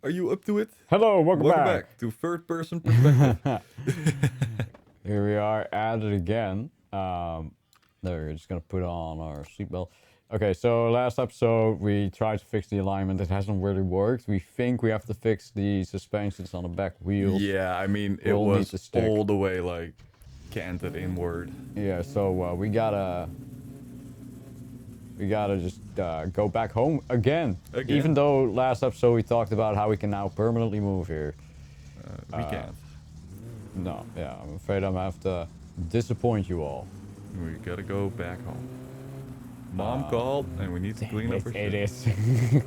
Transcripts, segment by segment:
Are you up to it? Hello, welcome back. to third person perspective. Here we are at it again. We're just gonna put on our seatbelt. Okay, so last episode we tried to fix the alignment. It hasn't really worked. We think we have to fix the suspensions on the back wheels. Yeah, I mean, it We'll need was to stick. all the way, like, canted inward. Yeah, so we gotta just go back home again. Even though last episode we talked about how we can now permanently move here. We can't. No, yeah, I'm afraid I'm gonna have to disappoint you all. We gotta go back home. Mom called, and we need to clean up her shit. It is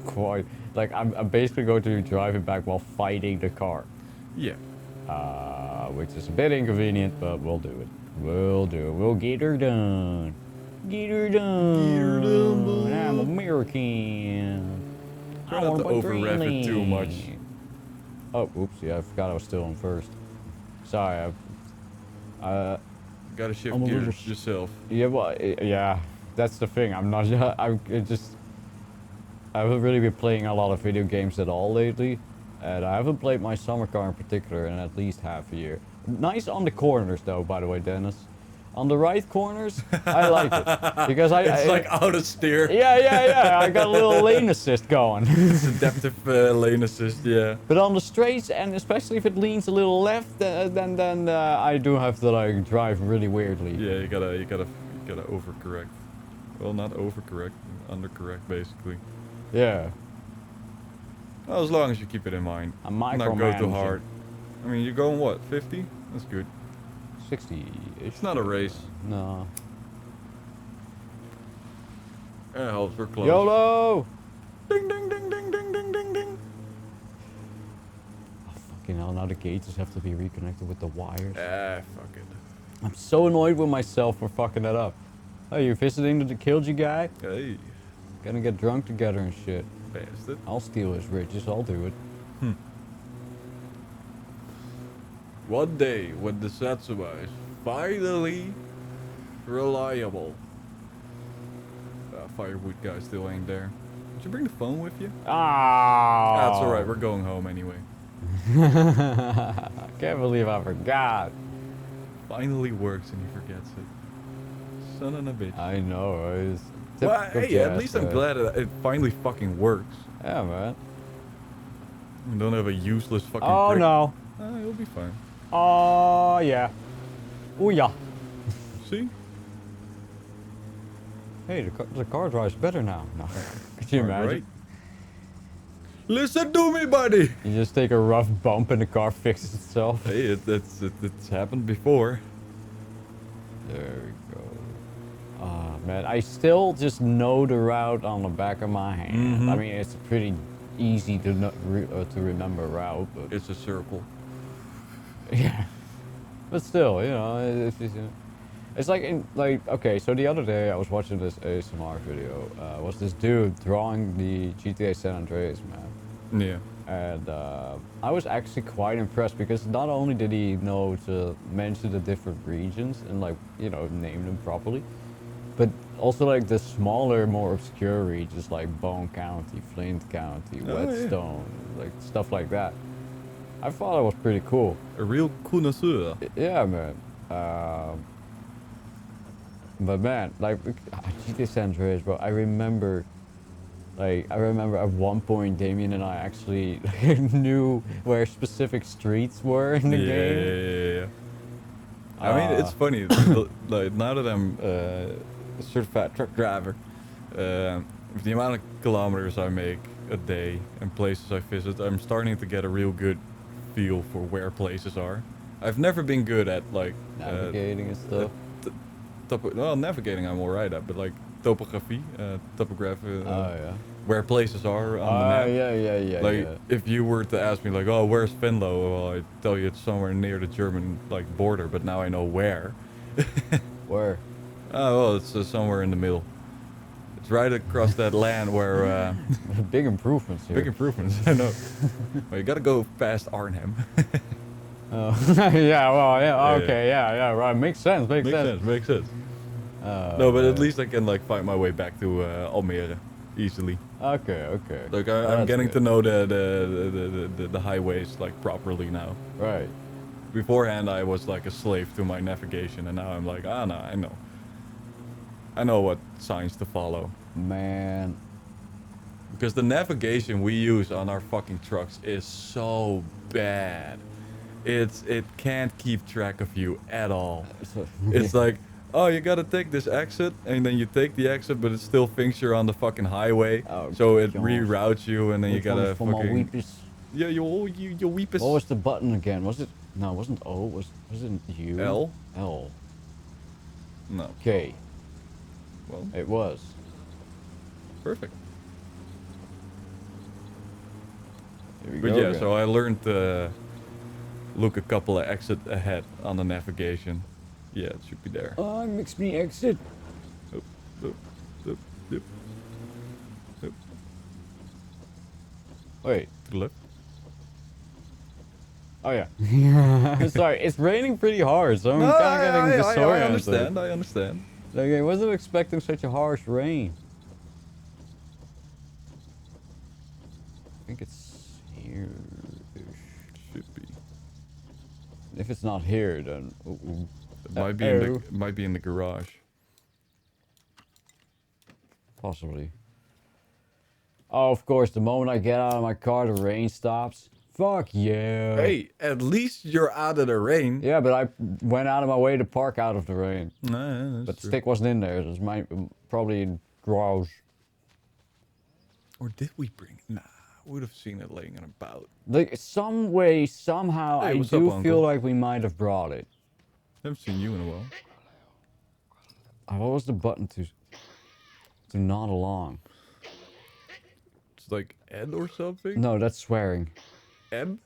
quite like I'm basically going to be driving back while fighting the car. Yeah. Which is a bit inconvenient, but we'll do it. We'll do it. We'll get her done. Get her done. Get her done, boy. I'm American. Try not to over-rev it too much. Oh, oops. Yeah, I forgot I was still on first. Sorry. Gotta shift I'm a gears little yourself. Yeah, well, yeah. That's the thing. I'm not. I haven't really been playing a lot of video games at all lately, and I haven't played my Summer Car in particular in at least half a year. Nice on the corners, though. By the way, Dennis, on the right corners, I like it because It's like out of steer. Yeah. I got a little lane assist going. It's adaptive lane assist, yeah. But on the straights, and especially if it leans a little left, then I do have to like drive really weirdly. Yeah, you gotta overcorrect. Well, not overcorrect, undercorrect, basically. Yeah. Well, as long as you keep it in mind. I'm Not go too micromanaging. hard. I mean, you're going what, 50? That's good. 60. It's not a race. No. It helps, we're close. YOLO! Ding, ding, ding, ding, ding, ding, ding, ding. Oh, fucking hell, now the gauges have to be reconnected with the wires. Fuck it. I'm so annoyed with myself for fucking that up. Oh, you visiting the Killji guy? Hey, Gonna get drunk together and shit. bastard. I'll steal his riches, I'll do it. One day, when the Satsuma is finally reliable. Firewood guy still ain't there. Did you bring the phone with you? Ah! That's alright, we're going home anyway. Can't believe I forgot. Finally works and he forgets it. Son of a bitch. I know, it's Well, typical hey, at Jazz, least I'm though. glad it finally fucking works. Yeah, man. We don't have a useless fucking Oh, brick. no. It'll be fine. Oh, yeah. Oh, yeah. See? Hey, the car drives better now. No. Could you imagine? Alright. Listen to me, buddy! You just take a rough bump and the car fixes itself. Hey, it's happened before. There we go. Ah, man, I still just know the route on the back of my hand. Mhm. I mean, it's a pretty easy to remember route, but It's a circle. yeah. But still, you know, it's like okay. So the other day I was watching this ASMR video. Was this dude drawing the GTA San Andreas map? Yeah. And I was actually quite impressed because not only did he know to mention the different regions and like, you know, name them properly, but also like the smaller, more obscure regions like Bone County, Flint County, Oh, yeah. Whetstone, like stuff like that. I thought it was pretty cool. A real connoisseur. Yeah, man. But man, like GTA San Andreas, bro, I remember at one point Damien and I actually knew where specific streets were in the game. Yeah. I mean, it's funny. Like now that I'm a certified truck driver, with the amount of kilometers I make a day and places I visit, I'm starting to get a real good feel for where places are. I've never been good at like Navigating and stuff. well, navigating I'm alright at, but like topography, topography, Yeah. where places are on the map. Yeah. Like, if you were to ask me, like, oh, where's Venlo? Well, I'd tell you it's somewhere near the German, like, border, but now I know where. Where? Oh, well, it's somewhere in the middle. It's right across that land where, Big improvements here. big improvements, I know. Well, you gotta go past Arnhem. Oh. Yeah, well, yeah, Yeah, okay, yeah, right. Makes sense, makes sense. Makes sense. Oh, No, but at man. least I can, like, find my way back to Almere. easily. Okay, okay. Like Oh, I'm that's getting good. to know the highways like properly now. Right. Beforehand, I was like a slave to my navigation, and now I'm like, ah, no, I know. I know what signs to follow. Man. Because the navigation we use on our fucking trucks is so bad. It can't keep track of you at all. It's like, oh, you gotta take this exit, and then you take the exit, but it still thinks you're on the fucking highway. Oh, So it gosh. reroutes you, and then you Which one gotta is for my fucking weepies? yeah, you weepus. What was the button again? Was it? No, it wasn't O. Was it U? L? L. No. K. Well, It was. perfect. Here we But go yeah, again. so I learned to look a couple of exit ahead on the navigation. Yeah, it should be there. Oh, makes me exit. Oop, oop, oop, oop, oop. Wait. To the left. Oh yeah. Sorry, it's raining pretty hard, so I'm kind of getting disoriented. I understand. I understand. Like, I wasn't expecting such a harsh rain. I think it's here-ish. Should be. If it's not here, then It might be in the might be in the garage. possibly. Oh, of course, the moment I get out of my car, the rain stops. Fuck yeah. Hey, at least you're out of the rain. Yeah, but I went out of my way to park out of the rain. Nah, that's But the true. stick wasn't in there. It was probably in garage. Or did we bring it? Nah, would have seen it laying about. Like, some way, somehow, Hey, I what's do up, feel Uncle? like we might have brought it. Haven't seen you in a while. What was the button to nod along? It's like Ed or something? No, that's swearing. Ed?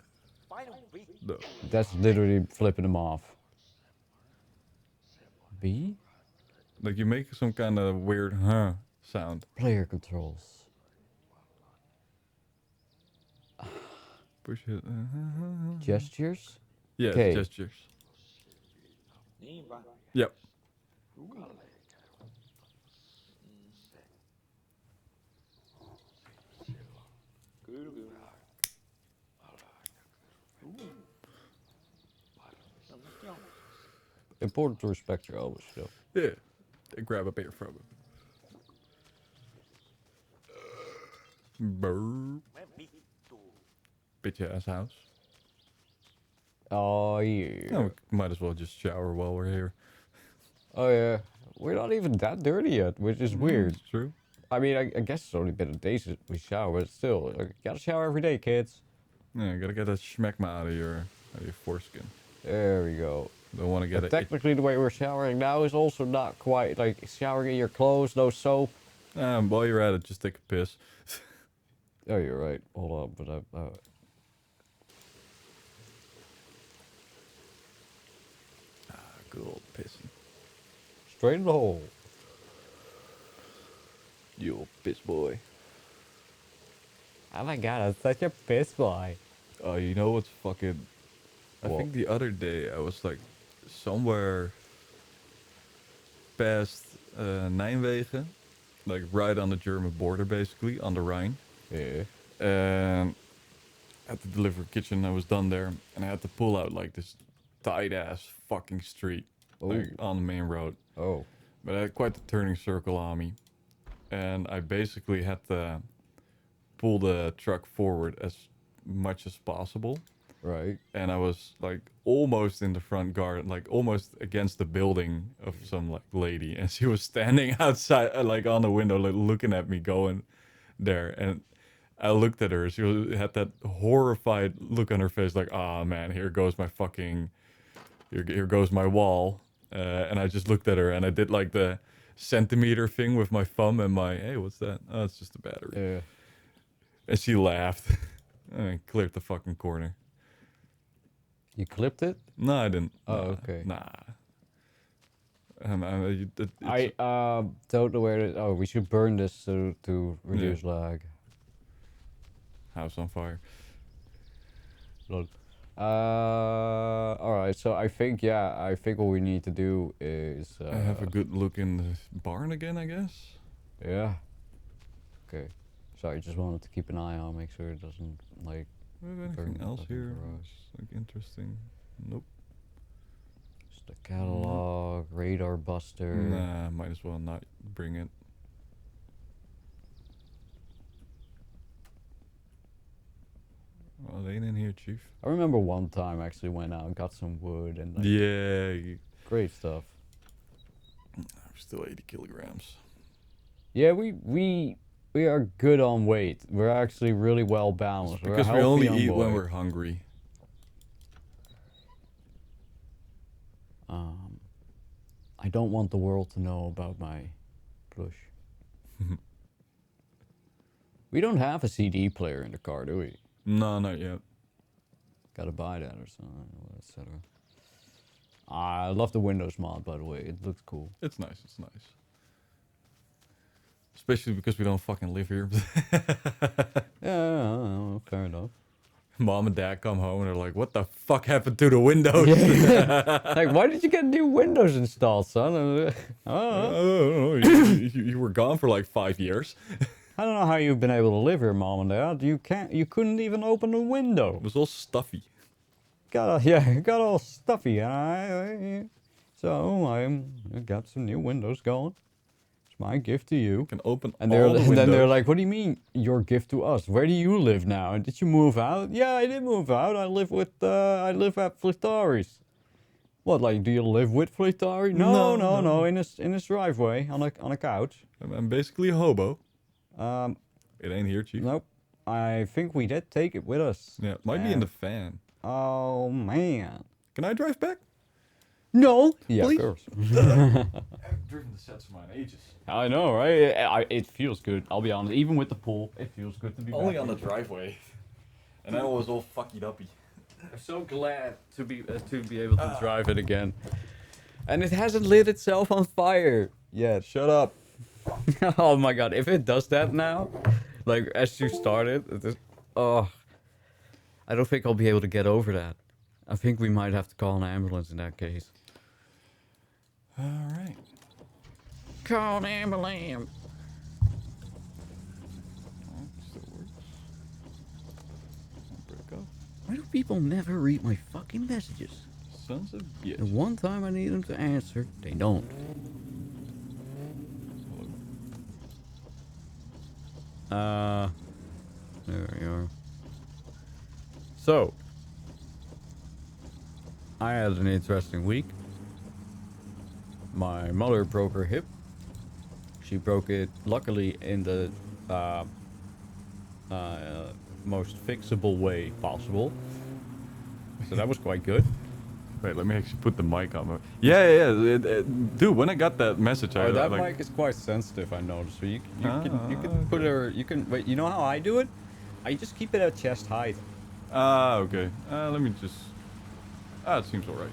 No. That's literally flipping them off. B? Like you make some kind of weird sound. Player controls. Push it. Gestures? Yeah, Okay. gestures. Yep. Important to respect your elders, though. Yeah. They grab a beer from him. Burr. Bitch ass house. Oh, yeah. Oh, we might as well just shower while we're here. Oh, yeah. We're not even that dirty yet, which is weird. It's true. I mean, I guess it's only been a day since we shower, but still, like, you gotta shower every day, kids. Yeah, gotta get that schmeckma out of your foreskin. There we go. Don't want to get But it. technically, the way we're showering now is also not quite like showering in your clothes, no soap. While you're at it, just take a piss. Oh, you're right. Hold on, but Good old pissing. straight in the hole. You old piss boy. Oh my god, I'm such a piss boy. Oh, you know what's fucking... I What? think the other day I was like somewhere past Nijmegen. Like right on the German border basically, on the Rhine. Yeah. And at the delivery kitchen I was done there. And I had to pull out like this tight ass fucking street. Like Ooh. on the main road. Oh. But I had quite the turning circle on me. And I basically had to pull the truck forward as much as possible. Right. And I was like almost in the front garden, like almost against the building of some like lady. And she was standing outside, like on the window, like looking at me going there. And I looked at her. Had that horrified look on her face, like, ah, man, here goes my fucking, here goes my wall. And I just looked at her and I did like the centimeter thing with my thumb and my, hey, what's that? Oh, it's just a battery. Yeah. And she laughed and cleared the fucking corner. You clipped it? No, I didn't. Oh, Nah, okay. Nah. I don't know where it. Oh, we should burn this to reduce lag. House on fire. Lol. All right. So I think what we need to do is I have a good look in the barn again, I guess. yeah. Okay. Sorry, just wanted to keep an eye on, make sure it doesn't like. Do we have anything burn else up in here? garage. It's, like interesting. Nope. Just a catalog, radar buster. Nah, might as well not bring it. Well, it ain't in here, Chief. I remember one time I actually went out and got some wood and like, Yeah. great stuff. I'm still 80 kilograms. Yeah, we are good on weight. We're actually really well balanced. We're a Because we healthy only young eat boy. when we're hungry. I don't want the world to know about my plush. We don't have a CD player in the car, do we? No, not yet. Gotta buy that or something, etc. I love the Windows mod, by the way. It looks cool. It's nice, it's nice. Especially because we don't fucking live here. Yeah, fair enough. Mom and Dad come home and they're like, what the fuck happened to the windows? Like, why did you get new Windows installed, son? Oh, you were gone for like 5 years. I don't know how you've been able to live here, Mom and Dad. You couldn't even open a window. It was all stuffy. It got all stuffy. So I got some new windows going. It's my gift to you. You can open And all the then they're windows. like, "What do you mean your gift to us? Where do you live now? And did you move out?" "Yeah, I did move out. I live at Flitari's." "What? Like, do you live with Flitari?" No. In his driveway on a couch. I'm basically a hobo. It ain't here, Chief. Nope. I think we did take it with us. Yeah, it might be in the fan. Oh man. Can I drive back? No. Yeah, Please? of course. I've driven the sets of mine ages. I know, right? It feels good. I'll be honest. Even with the pool, it feels good to be Only back on the here. driveway. And I was all fucky uppy. I'm so glad to be able to drive it again. And it hasn't lit itself on fire yet. Shut up. Oh my god, if it does that now, like as you started, I don't think I'll be able to get over that. I think we might have to call an ambulance in that case. Alright. Call an ambulance. Oh, still works. Break off. Why do people never read my fucking messages? Sons of bitch. And one time I need them to answer, they don't. There we are. So, I had an interesting week. My mother broke her hip. She broke it, luckily, in the most fixable way possible. So that was quite good. Wait, let me actually put the mic on. Yeah. Dude, when I got that message, I That like, mic is quite sensitive, I noticed. So you Ah, can put her. You can wait. You know how I do it? I just keep it at chest height. okay. Let me just. It seems alright.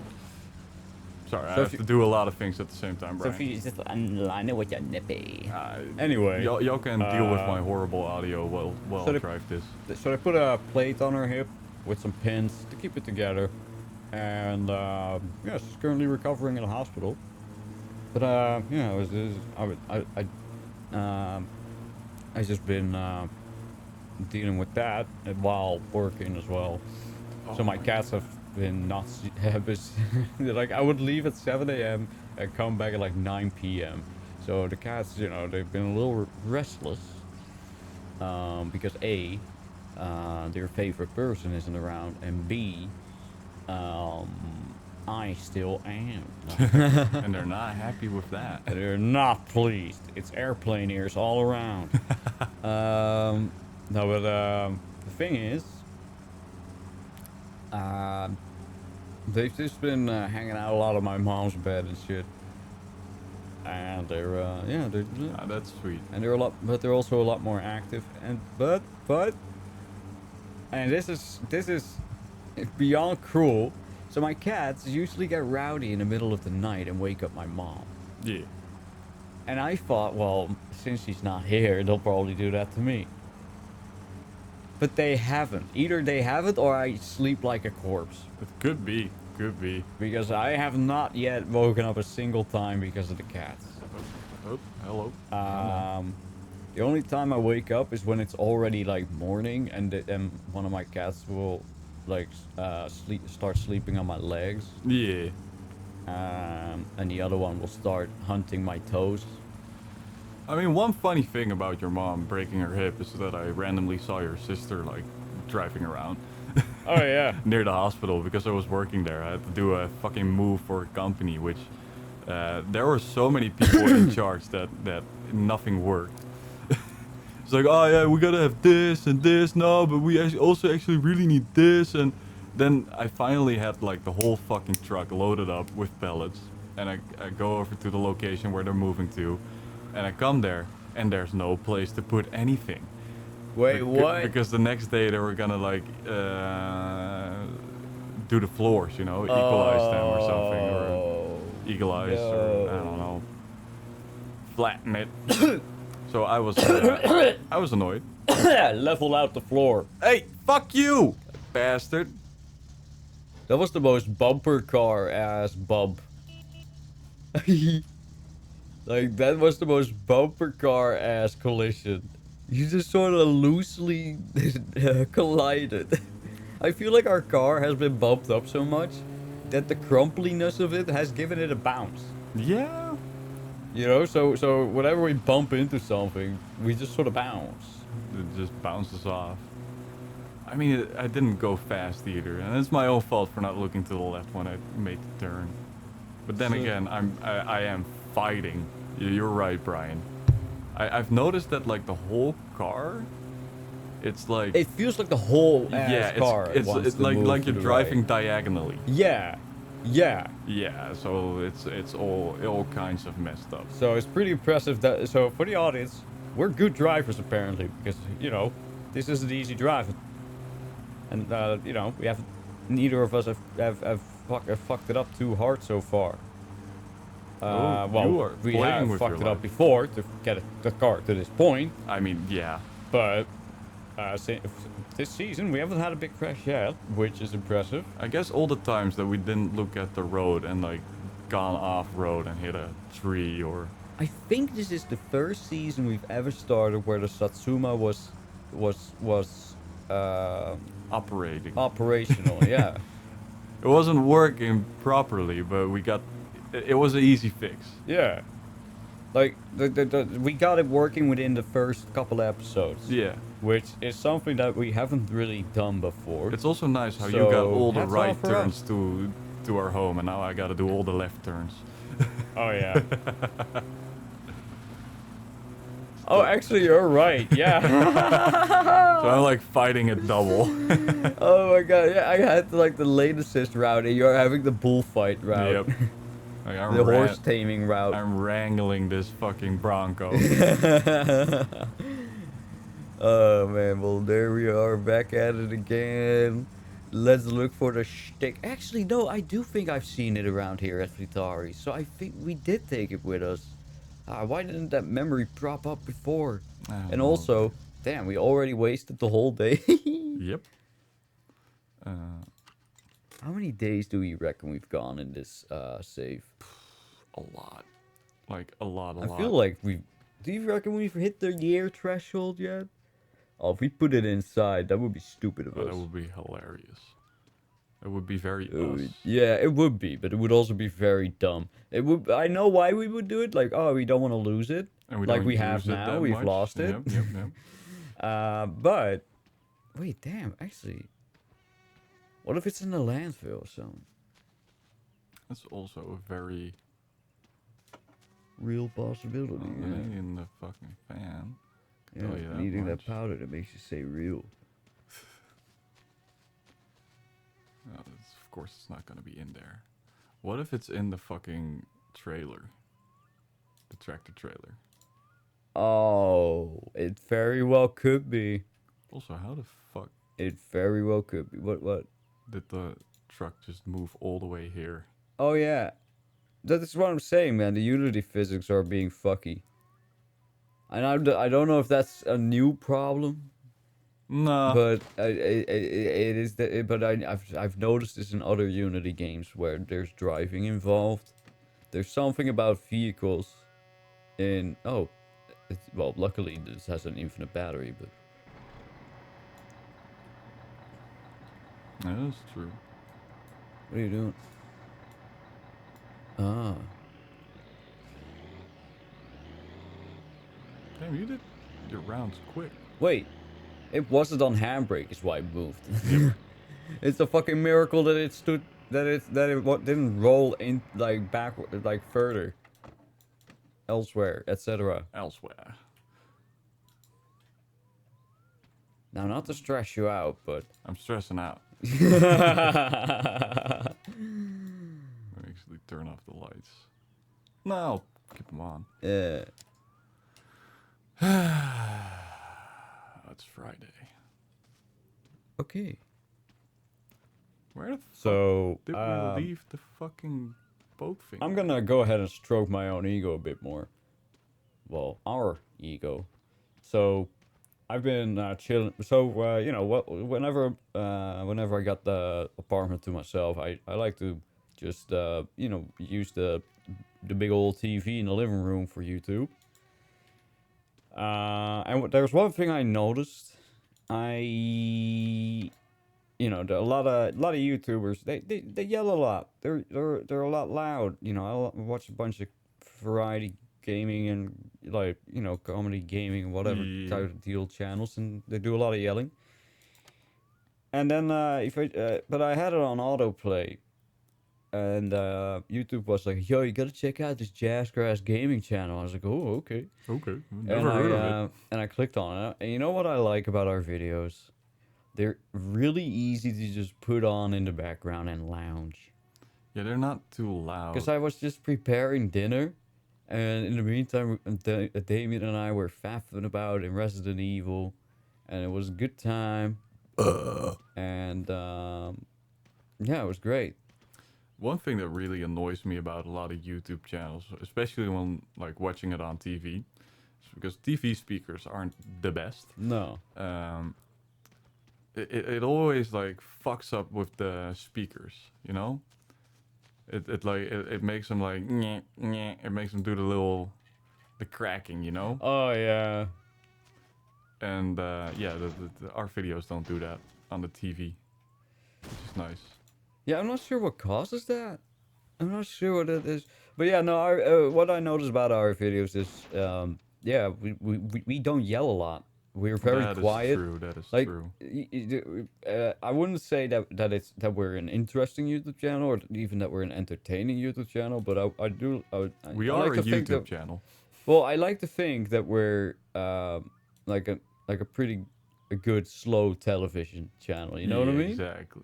Sorry, I So have to do a lot of things at the same time, Brian. just align it with your nippy. Uh, Anyway, y'all can deal with my horrible audio while so I the- drive this. So I put a plate on her hip with some pins to keep it together, and yeah, she's currently recovering in the hospital. But yeah, I just been dealing with that while working as well. So my cats have been nuts. Like I would leave at 7 a.m. and come back at like 9 p.m. So the cats, you know, they've been a little restless because A, their favorite person isn't around, and B, I still am. And they're not happy with that. They're not pleased. It's airplane ears all around. No, but the thing is, they've just been hanging out a lot of my mom's bed and shit. And they're yeah, they're That's sweet. and they're a lot, but they're also a lot more active. And but and this is beyond cruel. So my cats usually get rowdy in the middle of the night and wake up my mom. Yeah. And I thought, well, since she's not here, they'll probably do that to me. But they haven't. Either they haven't or I sleep like a corpse. It could be. Could be. Because I have not yet woken up a single time because of the cats. Oh, hello. The only time I wake up is when it's already like morning, and then one of my cats will like start sleeping on my legs, Yeah. and the other one will start hunting my toes. I mean, one funny thing about your mom breaking her hip is that I randomly saw your sister like driving around Oh yeah. near the hospital because I was working there. I had to do a fucking move for a company, which there were so many people in charge that nothing worked. It's like, oh yeah, we gotta have this and this. No, but we also actually really need this. And then I finally had like the whole fucking truck loaded up with pallets, and I go over to the location where they're moving to, and I come there, and there's no place to put anything. Wait, what? Because the next day they were gonna like do the floors, you know, equalize them or something, or equalize, or I don't know, flatten it. So I was annoyed. Level out the floor. Hey, fuck you, bastard! That was the most bumper car ass bump. Like, that was the most bumper car ass collision. You just sort of loosely collided. I feel like our car has been bumped up so much that the crumpliness of it has given it a bounce. Yeah. You know, so whenever we bump into something, we just sort of bounce. It just bounces off. I mean, I didn't go fast either, and it's my own fault for not looking to the left when I made the turn. But then again, I am fighting. You're right, Brian. I've noticed that like the whole car, it's like It feels like the whole ass car. it's wants to like move to you're the driving right. diagonally. Yeah, yeah. Yeah, so it's all kinds of messed up. So it's pretty impressive that. So for the audience, we're good drivers apparently, because you know this isn't easy driving, and you know we have neither of us have fucked it up too hard so far. Oh, Well, you are we playing have with fucked your it up life. before to get the car to this point, I mean, yeah. but this season we haven't had a big crash yet, which is impressive. I guess all the times that we didn't look at the road and like gone off road and hit a tree or I think this is the first season we've ever started where the Satsuma was operating. operational. Yeah. It wasn't working properly, but we got it was an easy fix. Yeah. Like we got it working within the first couple episodes. Yeah. Which is something that we haven't really done before. It's also nice how you got So, all the hats right off for turns to our home, and now I gotta do all the left turns. Oh yeah. Oh, actually, you're right. Yeah. So I'm like fighting a double. Oh my god. Yeah, I had like the lane assist route, and you're having the bullfight route. Yep. Like, I'm The horse taming route. I'm wrangling this fucking Bronco. Oh man, well there we are back at it again. Let's look for the shtick. Actually, no, I do think I've seen it around here at Vitari, so I think we did take it with us. Why didn't that memory prop up before? I don't And know. also, damn, we already wasted the whole day. Yep. How many days do you reckon we've gone in this save? A lot. Like a lot. I feel like we. Do you reckon we've hit the year threshold yet? Oh, if we put it inside, that would be stupid of us. That would be hilarious. It would be very us. Yeah, it would be, but it would also be very dumb. It would. I know why we would do it. Like, oh, we don't want to lose it. And we like don't we have use it now. that We've much. lost it. Yep. But wait, damn. Actually, what if it's in the landfill or something? That's also a very Real possibility. Yeah. in the fucking fan. Yeah, tell you that needing much. that powder that makes you say real. Of course, it's not gonna be in there. What if it's in the fucking trailer? The tractor trailer. Oh, it very well could be. Also, how the fuck It very well could be. What? did the truck just move all the way here? Oh yeah, that's what I'm saying, man. The Unity physics are being fucky. And I don't know if that's a new problem, Nah. but it is. But I've noticed this in other Unity games where there's driving involved. There's something about vehicles in well, luckily this has an infinite battery, but Yeah, that's true. what are you doing? Ah, Damn, you did your rounds quick. wait, it wasn't on handbrake, is why it moved. Yep. It's a fucking miracle that it stood, didn't roll in like backward, like further, elsewhere, etc. Elsewhere. Now, not to stress you out, but I'm stressing out. yeah, I actually turn off the lights. No, I'll keep them on. It's Friday. Okay. Where the So fuck did we leave the fucking boat thing? I'm gonna go ahead and stroke my own ego a bit more. Well, our ego. So I've been chilling. So you know, whenever I got the apartment to myself, I like to just you know, use the big old TV in the living room for YouTube. And there's one thing I noticed. You know, a lot of YouTubers, they yell a lot. They're a lot loud. You know, I watch a bunch of variety gaming and, like, you know, comedy gaming, whatever type of deal channels, and they do a lot of yelling. And then but I had it on autoplay, and YouTube was like, "Yo, you gotta check out this Jazzgrass gaming channel." I was like, "Oh, okay." Okay, never heard of it. And I clicked on it, and you know what I like about our videos? They're really easy to just put on in the background and lounge. Yeah, they're not too loud. Because I was just preparing dinner, and in the meantime, Damien and I were faffing about in Resident Evil, and it was a good time. And yeah, it was great. One thing that really annoys me about a lot of YouTube channels, especially when like watching it on TV, is because TV speakers aren't the best. No. It always like fucks up with the speakers, you know. It makes them like nyeh, nyeh. It makes them do the cracking, you know. Oh yeah. And yeah, our videos don't do that on the TV, which is nice. Yeah, I'm not sure what causes that. I'm not sure what it is. But yeah, no. Our what I noticed about our videos is, yeah, we don't yell a lot. We're very quiet. That is Like, true. I wouldn't say that we're an interesting YouTube channel, or even that we're an entertaining YouTube channel. But We I are like a to think YouTube that, channel. well, I like to think that we're like a pretty a good slow television channel. You know what I mean? Exactly.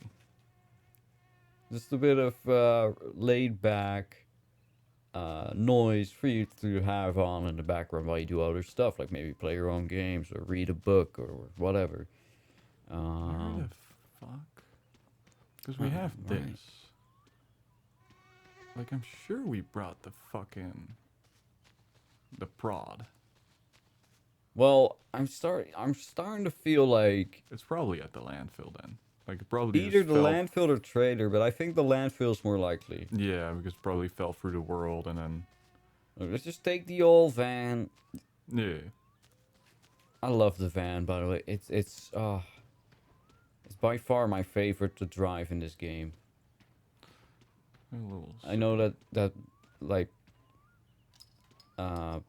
Just a bit of laid back noise for you to have on in the background while you do other stuff, like maybe play your own games or read a book or whatever. Where the fuck? Because we have right. this. Like, I'm sure we brought the prod. Well, I'm starting to feel like It's probably at the landfill then. Like, it probably either just the fell. landfill or trailer, but I think the landfill's more likely. Yeah, because it probably fell through the world and then. Let's just take the old van. Yeah. I love the van, by the way. It's by far my favorite to drive in this game. I know that like that,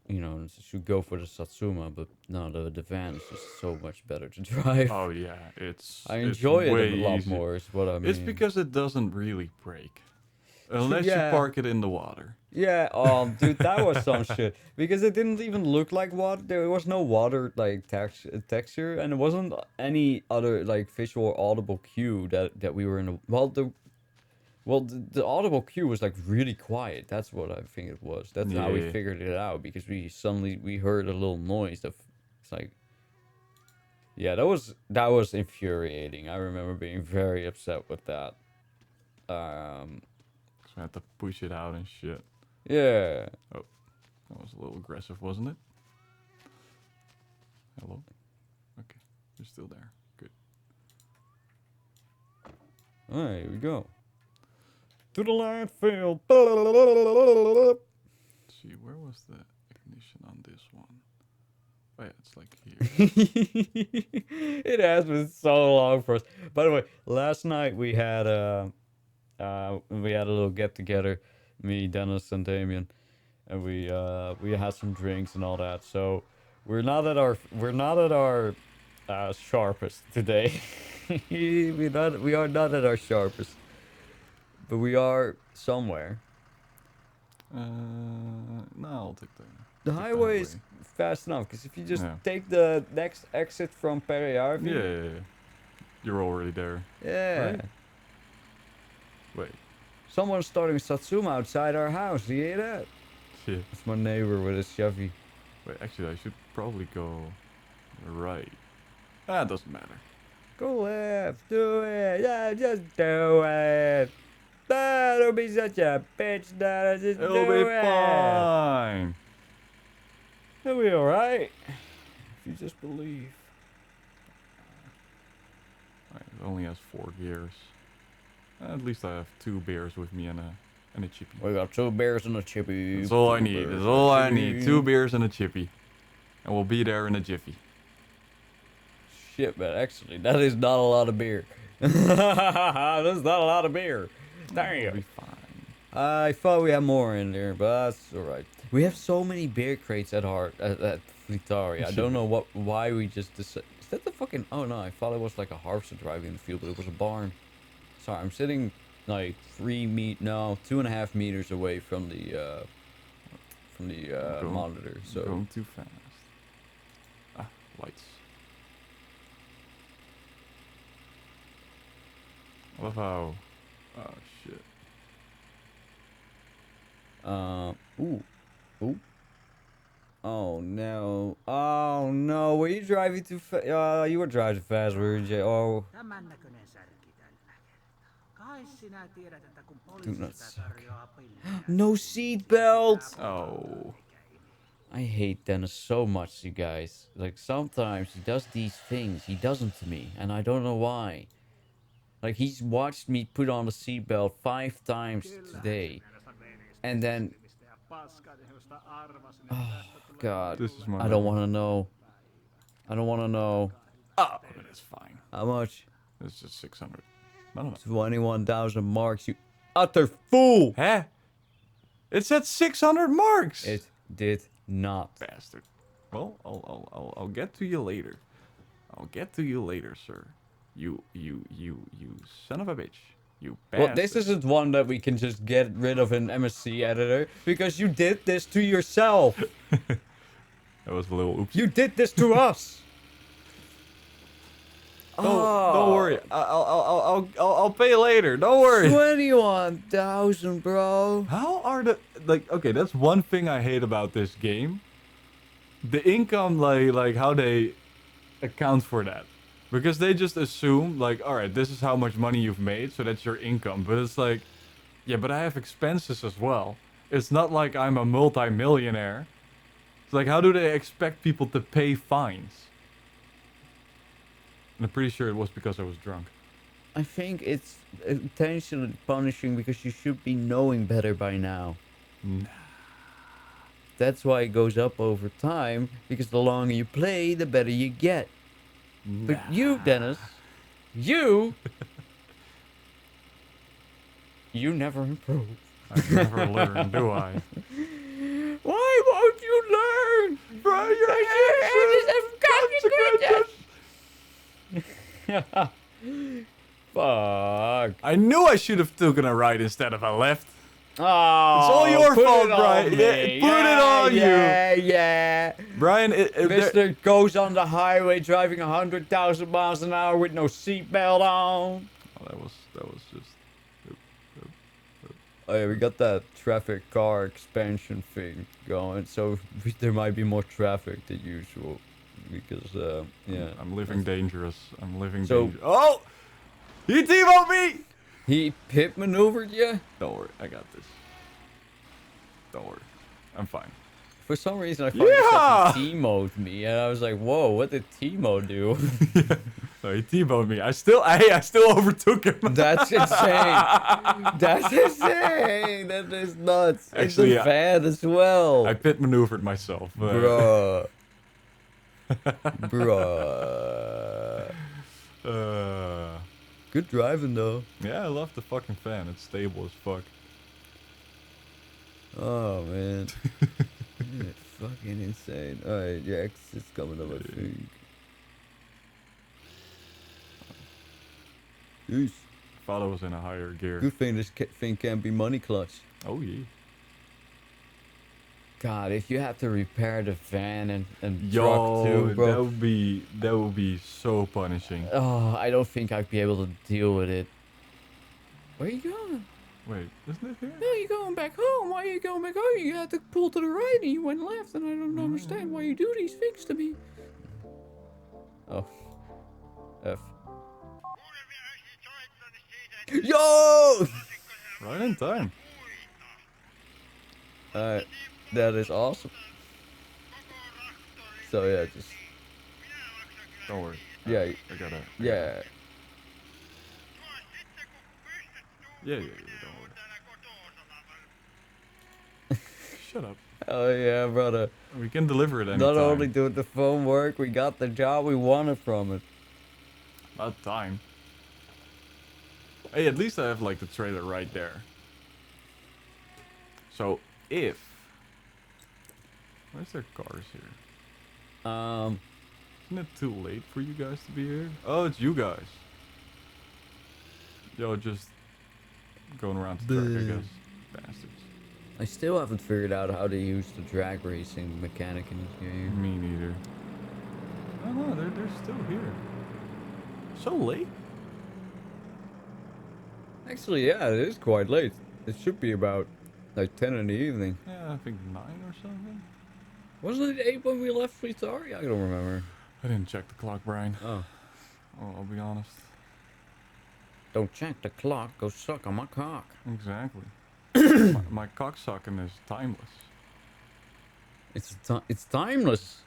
you know, should go for the Satsuma, but no, the van is just so much better to drive. Oh yeah, I enjoy it a lot easier. more. Is what I mean. It's because it doesn't really break, unless Yeah. you park it in the water. Yeah, dude, that was some shit. Because it didn't even look like water. There was no water, like, texture, and there wasn't any other, like, visual or audible cue that we were in a... the audible cue was, like, really quiet. That's what I think it was. That's how we Yeah. figured it out, because we heard a little noise of... It's like... Yeah, that was infuriating. I remember being very upset with that. So I had to push it out and shit. Yeah. Oh, that was a little aggressive, wasn't it? Hello? Okay, you're still there. Good. Alright, here we go. To the landfill. Let's see, where was the information on this one. Oh yeah, it's like here. It has been so long for us. By the way, last night we had a little get together, me, Dennis, and Damien, and we had some drinks and all that. So we're not at our sharpest today. We are not at our sharpest, but we are somewhere. No, I'll take The highway is fast enough, because if you just take the next exit from Perejärvi... Yeah. You're already there. Yeah. Right? Wait. Someone's starting Satsuma outside our house. Do you hear that? Yeah. It's my neighbor with his Chevy. Wait, actually, I should probably go right. Ah, it doesn't matter. Go left. Do it. Yeah, just do it. Don't be such a bitch, Dad. Just It'll do be it. fine. It'll be alright. If you just believe. Right, it only has 4 gears. At least I have 2 beers with me and a chippy. We got 2 beers and a chippy. That's all I need. That's all I need. 2 beers and a chippy. And we'll be there in a jiffy. Shit, man. Actually, that is not a lot of beer. That's not a lot of beer. Damn. It'll be fine. I thought we had more in there, but that's alright. We have so many beer crates at Fleetari. I don't know why we just decided. Is that the fucking... Oh no, I thought it was like a harvester driving in the field, but it was a barn. Sorry, I'm sitting like 2.5 meters away from the monitor. So Going too fast. Ah, lights. I love how... Oh shit. Ooh. Oh no. Oh no. Were you driving too fast? You were driving fast, weren't you? Oh. Do not suck. No seatbelt! Oh. I hate Dennis so much, you guys. Like, sometimes he does these things. He doesn't to me, and I don't know why. Like, he's watched me put on the seatbelt 5 times today. And then... Oh, God. This is my I don't want to know. I don't want to know. Oh, it is fine. How much? It's just 600. I don't know. 21,000 marks, you utter fool! Huh? It said 600 marks! It did not. Bastard. Well, I'll get to you later. I'll get to you later, sir. You son of a bitch. You bastard. Well, this isn't one that we can just get rid of in MSC editor, because you did this to yourself. That was a little oops. You did this to us. Don't worry. I'll pay later. Don't worry. 21,000, bro. How are the okay, that's one thing I hate about this game. The income, like how they account for that. Because they just assume, like, alright, this is how much money you've made, so that's your income. But it's like, yeah, but I have expenses as well. It's not like I'm a multi-millionaire. It's like, how do they expect people to pay fines? And I'm pretty sure it was because I was drunk. I think it's intentionally punishing because you should be knowing better by now. Nah. That's why it goes up over time, because the longer you play, the better you get. But you, Dennis, you never improve. I never learn, do I? Why won't you learn? Bro, your Fuck. I knew I should have taken a right instead of a left. Oh, It's all your put fault, it on Brian. me. Yeah, put it on you. Yeah. Brian, Mister goes on the highway driving 100,000 miles an hour with no seatbelt on. Oh, that was just... Oh yeah, we got that traffic car expansion thing going, so there might be more traffic than usual. Because, yeah. I'm living dangerous. I'm living So- dangerous. Oh! He T-boned me! He pit maneuvered you? Don't worry, I got this. Don't worry. I'm fine. For some reason, I find Yeah! myself in T-mode me, and I was like, "Whoa, what did T-mode do?" No, he T-boned me. I still overtook him. That's insane. That's insane. That is nuts. Actually, it's a fan as well. I pit maneuvered myself. Bruh. Bruh. Good driving though. Yeah, I love the fucking fan. It's stable as fuck. Oh man. Yeah, fucking insane. Alright, your X is coming up, I think. Jeez. Thought I was in a higher gear. Good thing this thing can't be money clutch. Oh yeah. God, if you have to repair the van and Yo, truck too, bro. that would be so punishing. Oh, I don't think I'd be able to deal with it. Where are you going? Wait, isn't it here? No, you're going back home. Why are you going back home? You had to pull to the right and you went left, and I don't understand why you do these things to me. Oh. F. Yo! Right in time. Alright, that is awesome. So yeah, just Don't worry. yeah, I gotta. yeah. Yeah, don't worry. Shut up. Oh yeah, brother. We can deliver it anytime. Not only did the phone work, we got the job we wanted from it. About time. Hey, at least I have like the trailer right there. So if where's their cars here? Isn't it too late for you guys to be here? Oh, it's you guys. Yo, just going around the track, I guess. Bastards. I still haven't figured out how to use the drag racing mechanic in this game. Me neither. Oh no, they're still here. So late? Actually, yeah, it is quite late. It should be about like 10 in the evening. Yeah, I think 9 or something. Wasn't it 8 when we left Fritari? I don't remember. I didn't check the clock, Brian. Oh. I'll be honest. Don't check the clock, go suck on my cock. Exactly. my cocksucking is timeless. It's timeless.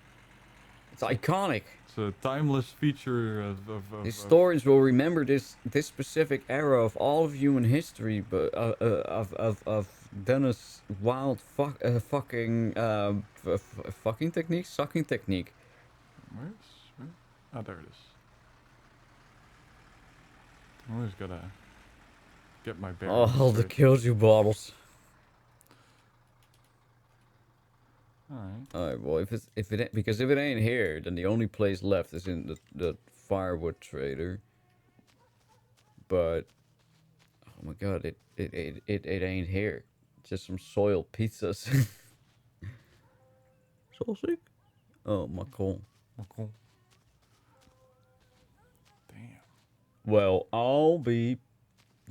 It's iconic. It's a timeless feature of Historians will remember this specific era of all of human history, but of Dennis' wild fucking technique, sucking technique. Where? Oh, there it is. I always gotta get my bearings. Oh, the Killju bottles. Alright. Alright, well, if it ain't here, then the only place left is in the firewood trader. But oh my god, it ain't here. Just some soiled pizzas. So sick. Oh my cool. Okay. Damn. Well, I'll be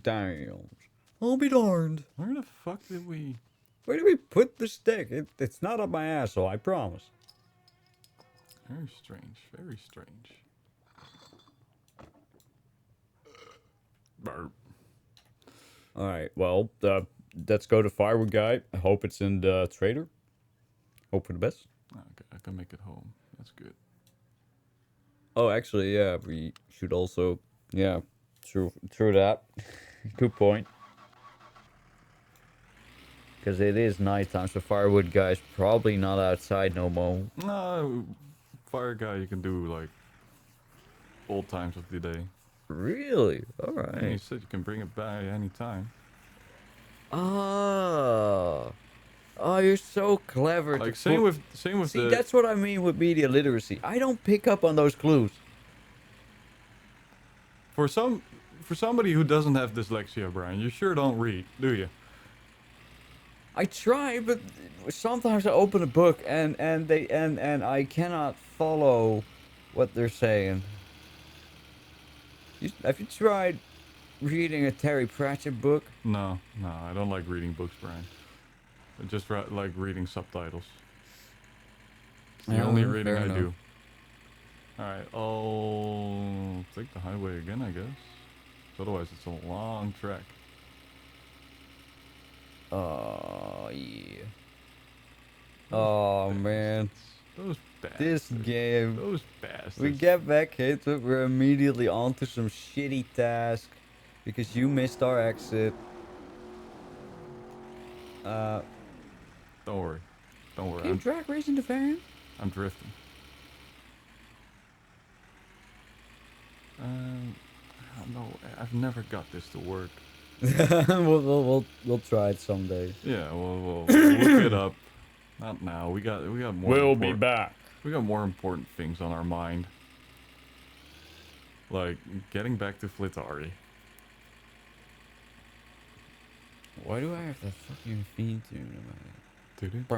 damned. I'll be darned. Where the fuck did we? Where did we put the stick? It's not up my asshole, I promise. Very strange. Very strange. Burp. Alright, well, let's go to firewood guy. I hope it's in the trader. Hope for the best. Okay, I can make it home. That's good. Oh, actually, yeah, we should also, yeah, true that. Good point. Because it is nighttime, so firewood guy's probably not outside no more. No, fire guy, you can do like all times of the day. Really? And you Alright. said you can bring it by any time. Oh. Oh, you're so clever. Like same with See, that's what I mean with media literacy. I don't pick up on those clues. for somebody who doesn't have dyslexia, Brian. You sure don't read, do you? I try, but sometimes I open a book and I cannot follow what they're saying. Have you tried reading a Terry Pratchett book? No, I don't like reading books, Brian. I just like reading subtitles. It's the only reading I do. Alright, I'll take the highway again, I guess. Otherwise, it's a long track. Oh, yeah. Oh man, Those bastards. this game. Those bastards. We get back hit, but we're immediately onto some shitty task because you missed our exit. Don't worry. Don't worry. Can you drag racing the van? I'm drifting. I don't know. I've never got this to work. we'll try it someday. Yeah, we'll look it up. Not now. We got more. We'll be back. We got more important things on our mind. Like getting back to Flitari. Why do I have that fucking theme tune in my Fucking head?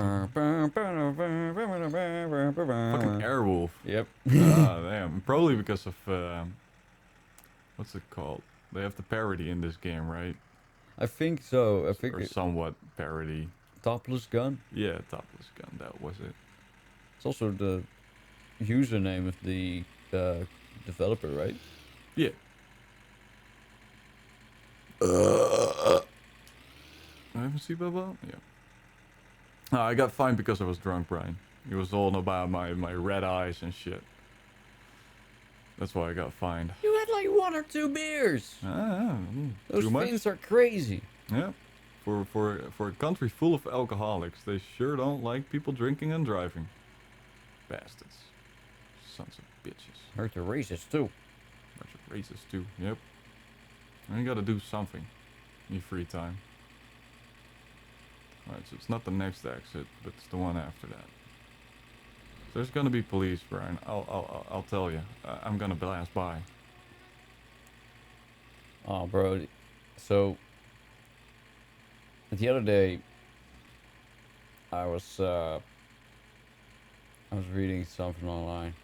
Airwolf. Yep. Ah, damn. Probably because of what's it called? They have the parody in this game, right? I think so. I think Or somewhat parody. Topless Gun. Yeah, Topless Gun. That was it. It's also the username of the developer, right? Yeah. I haven't seen Bubba? Yeah. I got fined because I was drunk, Brian. It was all about my red eyes and shit. That's why I got fined. You had like 1 or 2 beers. Those Too much? things are crazy. Yeah. For a country full of alcoholics, they sure don't like people drinking and driving. Bastards. Sons of bitches. Hurt the racist too. Bunch of racists too. Yep. And you gotta do something in your free time. Alright, so it's not the next exit, but it's the one after that. There's gonna be police, Brian. I'll tell you. I'm gonna blast by. Oh, bro. So the other day, I was reading something online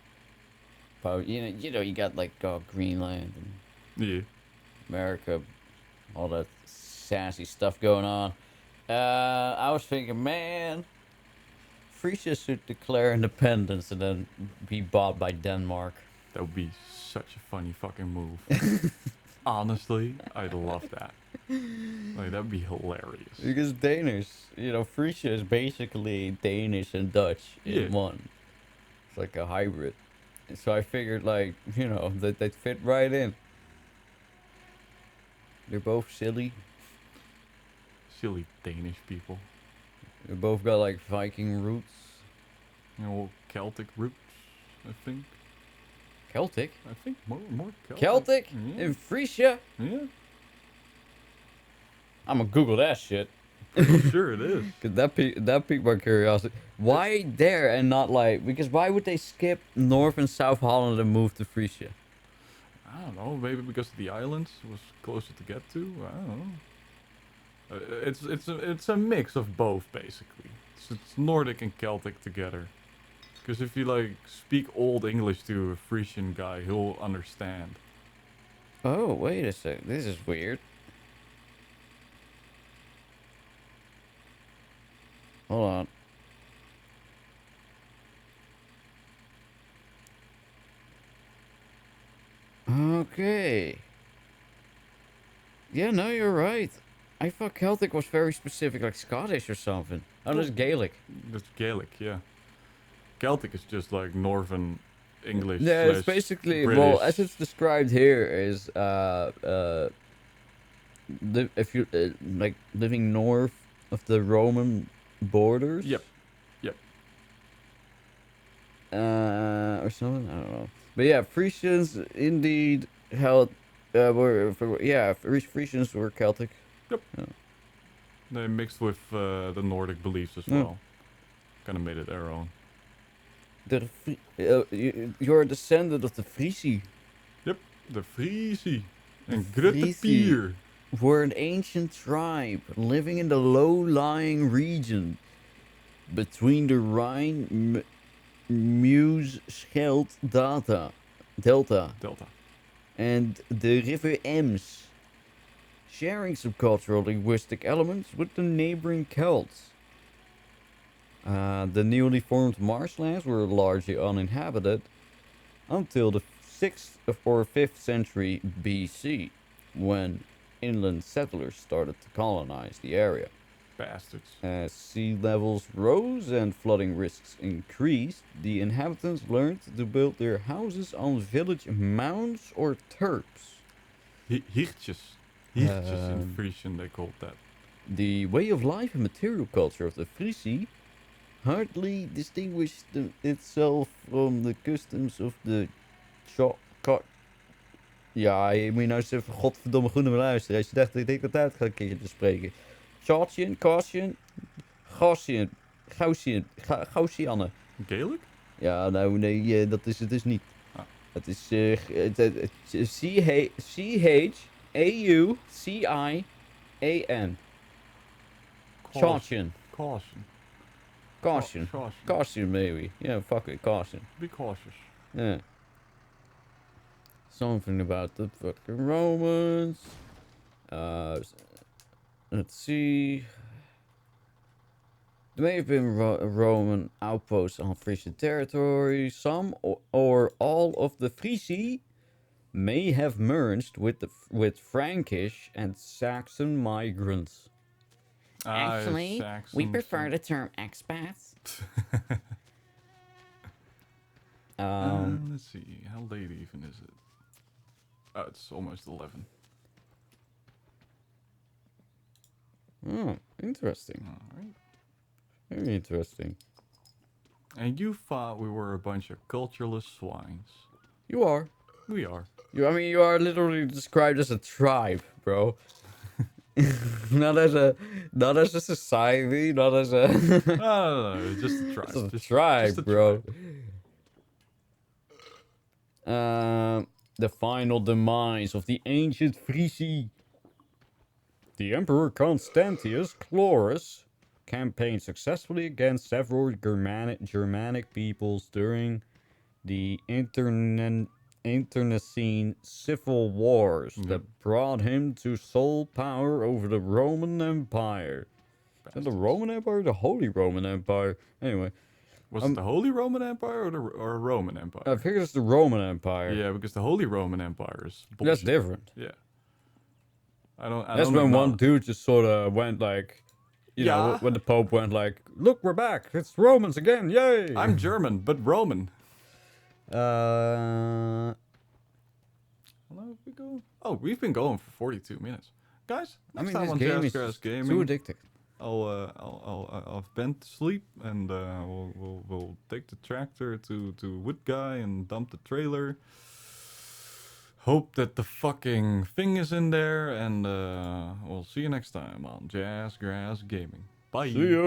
about you know you got like Greenland and Yeah. America, all that sassy stuff going on. I was thinking, man, Frisia should declare independence and then be bought by Denmark. That would be such a funny fucking move. Honestly, I'd love that. Like, that'd be hilarious. Because Danish, Frisia is basically Danish and Dutch in Yeah. one. It's like a hybrid. So I figured, like, that they'd fit right in. They're both silly. Silly Danish people. They both got like Viking roots. You know, Celtic roots, I think. Celtic? I think more Celtic. Celtic? Yeah. In Frisia? Yeah. I'm gonna Google that shit. Pretty sure it is. Cause that piqued my curiosity. Why there and not like? Because why would they skip North and South Holland and move to Frisia? I don't know. Maybe because the islands was closer to get to. I don't know. It's a mix of both basically. It's Nordic and Celtic together. Because if you like speak Old English to a Frisian guy, he'll understand. Oh, wait a sec. This is weird. Hold on. Okay. Yeah, no, you're right. I thought Celtic was very specific, like Scottish or something. Oh, that's Gaelic. That's Gaelic, yeah. Celtic is just like Northern English. Yeah, it's slash basically, British. well, as it's described here, is if you like living north of the Roman borders. Yep. Yep. Or something. I don't know. But yeah, Frisians indeed held. Frisians were Celtic. Yep. Yeah. They mixed with the Nordic beliefs as Yeah. well. Kind of made it their own. You're a descendant of the Frisi. Yep. The Friesi. And Friesi. Gruttepier. Were an ancient tribe living in the low-lying region between the Rhine, Meuse, Scheldt Delta, Delta. and the River Ems, sharing some cultural linguistic elements with the neighboring Celts. The newly formed marshlands were largely uninhabited until the 6th or 5th century BC, when inland settlers started to colonize the area. Bastards. As sea levels rose and flooding risks increased, the inhabitants learned to build their houses on village mounds or terps. Hichtjes. Hichtjes in Um, Frisian, they called that. The way of life and material culture of the Frisi hardly distinguished itself from the customs of the Ja, je moet je nou eens even godverdomme goed naar me luisteren. Als je dacht dat ik denk dat uit ga een keertje te spreken. Chartian, Gaussian, Gaussianne. Gaelic? Ja, nou nee, dat is het dus niet. Ah. Het is C-H-A-U-C-I-A-N. Chartian. Caution. Caution. Caution, maybe. Yeah, fuck it, caution. Be cautious. Yeah. Something about the fucking Romans. Let's see. There may have been Roman outposts on Frisian territory. Some or all of the Frisi may have merged with Frankish and Saxon migrants. Actually, we prefer the term expats. Let's see. How late even is it? Oh, it's almost 11. Oh, interesting. All right. Very interesting. And you thought we were a bunch of cultureless swines. You are. We are. I mean, you are literally described as a tribe, bro. not as a society, not as a. No, just a tribe. Just a tribe, bro. The final demise of the ancient Frisi. The Emperor Constantius Chlorus campaigned successfully against several Germanic peoples during the internecine civil wars that brought him to sole power over the Roman Empire. Is that the Roman Empire or the Holy Roman Empire? Anyway. Was it the Holy Roman Empire or Roman Empire? I figure it's the Roman Empire. Yeah, because the Holy Roman Empire is bullshit. That's different. Yeah. I don't That's when one dude just sort of went like, you know, when the Pope went like, look, we're back. It's Romans again. Yay. I'm German, but Roman. How long have we go? Oh, we've been going for 42 minutes. Guys, next time this on game is Jazzgrass Gaming, too addictive. I've been to sleep and we'll take the tractor to Wood Guy and dump the trailer. Hope that the fucking thing is in there, and we'll see you next time on Jazzgrass Gaming. Bye. See ya.